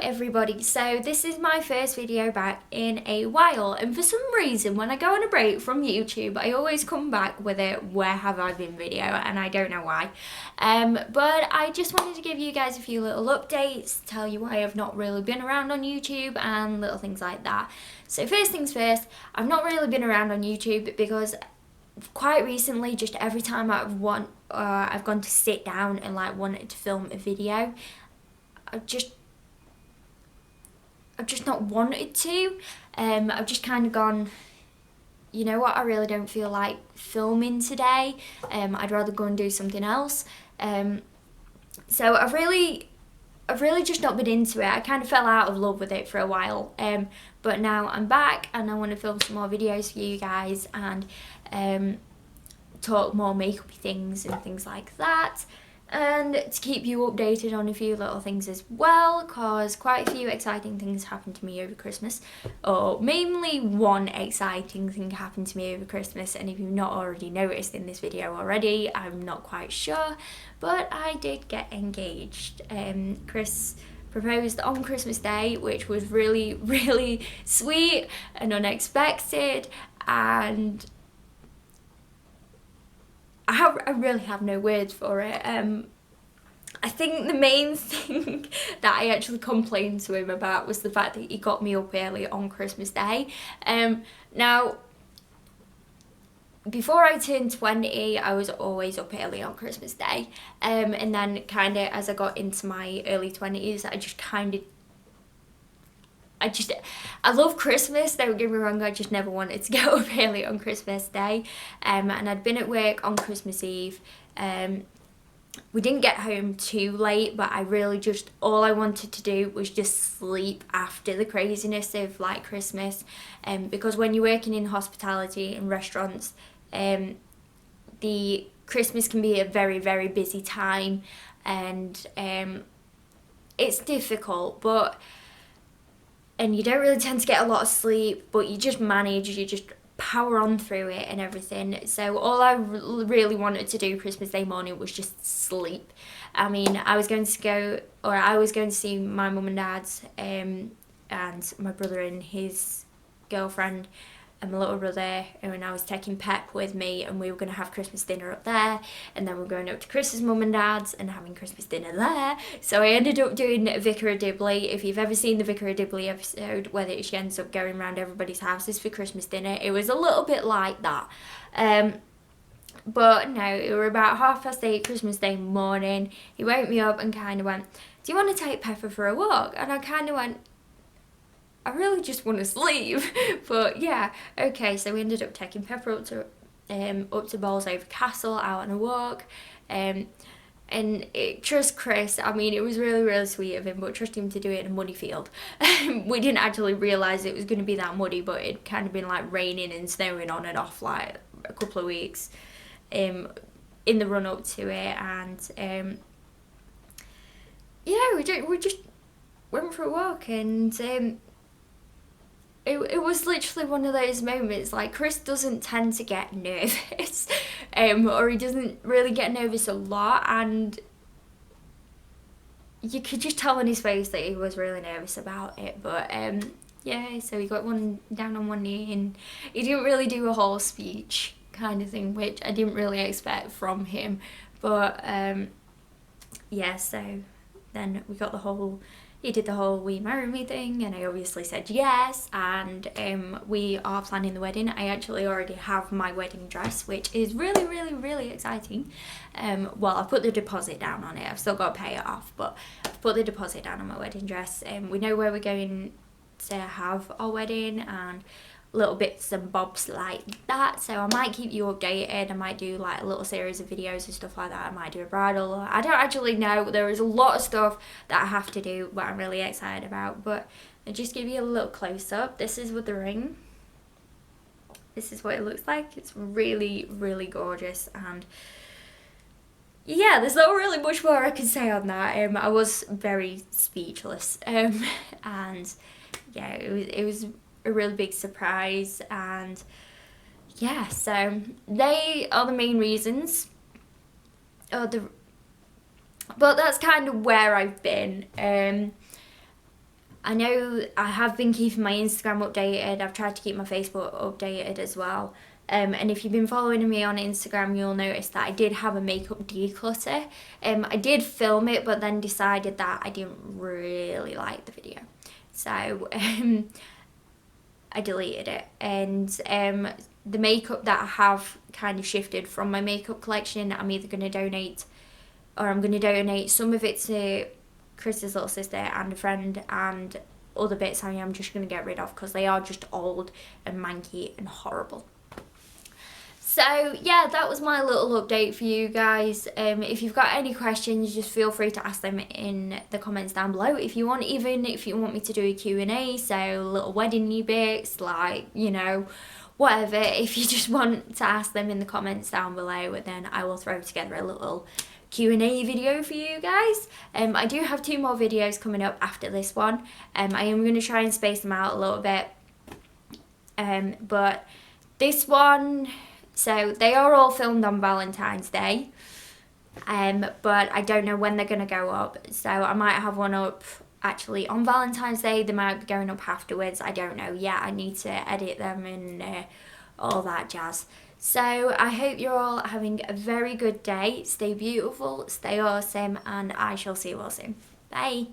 everybody, so this is my first video back in a while, and for some reason when I go on a break from YouTube I always come back with a where have I been video, and I don't know why. But I just wanted to give you guys a few little updates, tell you why I've not really been around on YouTube and little things like that. So first things first, I've not really been around on YouTube because quite recently, just every time I've gone to sit down and like wanted to film a video, I've just not wanted to. I've just kind of gone, you know what, I really don't feel like filming today. I'd rather go and do something else. So I've really just not been into it. I kind of fell out of love with it for a while. But now I'm back and I want to film some more videos for you guys and talk more makeup things and things like that. And to keep you updated on a few little things as well, because quite a few exciting things happened to me over Christmas, or mainly one exciting thing happened to me over Christmas, and if you've not already noticed in this video already, I'm not quite sure, but I did get engaged. Chris proposed on Christmas Day, which was really, really sweet and unexpected, and I really have no words for it. I think the main thing that I actually complained to him about was the fact that he got me up early on Christmas Day. Now, before I turned 20, I was always up early on Christmas Day. And then kind of as I got into my early 20s, I love Christmas, don't get me wrong, I just never wanted to get up early on Christmas Day. And I'd been at work on Christmas Eve. We didn't get home too late, but I really just, all I wanted to do was just sleep after the craziness of like Christmas. Because when you're working in hospitality and restaurants, the Christmas can be a very, very busy time, and it's difficult, and you don't really tend to get a lot of sleep, but you just manage, you just power on through it and everything. So all I really wanted to do Christmas Day morning was just sleep. I mean, I was going to see my mum and dad's, and my brother and his girlfriend and my little brother, and I was taking Pep with me, and we were going to have Christmas dinner up there, and then we were going up to Chris's mum and dad's and having Christmas dinner there. So I ended up doing Vicar of Dibley. If you've ever seen the Vicar of Dibley episode where she ends up going around everybody's houses for Christmas dinner, it was a little bit like that. But no, it were about 8:30 Christmas Day morning. He woke me up and kind of went, "Do you want to take Pepper for a walk?" And I kind of went, I really just want to sleep. But yeah, okay, so we ended up taking Pepper up to Bolsover Castle, out on a walk. And trust Chris, I mean, it was really, really sweet of him, but trust him to do it in a muddy field. We didn't actually realise it was going to be that muddy, but it'd kind of been like raining and snowing on and off like a couple of weeks in the run up to it. And yeah, we just went for a walk, and it was literally one of those moments, like Chris doesn't tend to get nervous, or he doesn't really get nervous a lot, and you could just tell on his face that he was really nervous about it. But yeah, so he got down on one knee, and he didn't really do a whole speech kind of thing, which I didn't really expect from him. But yeah, so then we got he did the whole "will you marry me" thing, and I obviously said yes, and we are planning the wedding. I actually already have my wedding dress, which is really, really, really exciting. Well, I've put the deposit down on it, I've still got to pay it off, but I've put the deposit down on my wedding dress. We know where we're going to have our wedding and little bits and bobs like that, so I might keep you updated. I might do like a little series of videos and stuff like that. I might do a bridal, I don't actually know. There is a lot of stuff that I have to do, but I'm really excited about. But I'll just give you a little close-up. This is with the ring. This is what it looks like. It's really, really gorgeous, and yeah, there's not really much more I can say on that. I was very speechless, and yeah, it was a really big surprise. And yeah, so they are the main reasons, but that's kind of where I've been. I know I have been keeping my Instagram updated. I've tried to keep my Facebook updated as well. And if you've been following me on Instagram, you'll notice that I did have a makeup declutter. I did film it, but then decided that I didn't really like the video. So I deleted it. And the makeup that I have kind of shifted from my makeup collection. I'm either going to donate, or I'm going to donate some of it to Chris's little sister and a friend, and other bits I am just going to get rid of because they are just old and manky and horrible. So yeah, that was my little update for you guys. If you've got any questions, just feel free to ask them in the comments down below. If you want me to do a Q&A, so little wedding-y bits, like, you know, whatever. If you just want to ask them in the comments down below, then I will throw together a little Q&A video for you guys. I do have 2 more videos coming up after this one. I am going to try and space them out a little bit. But this one... So they are all filmed on Valentine's Day, but I don't know when they're going to go up. So I might have one up actually on Valentine's Day. They might be going up afterwards. I don't know yet. I need to edit them and all that jazz. So I hope you're all having a very good day. Stay beautiful, stay awesome, and I shall see you all soon. Bye.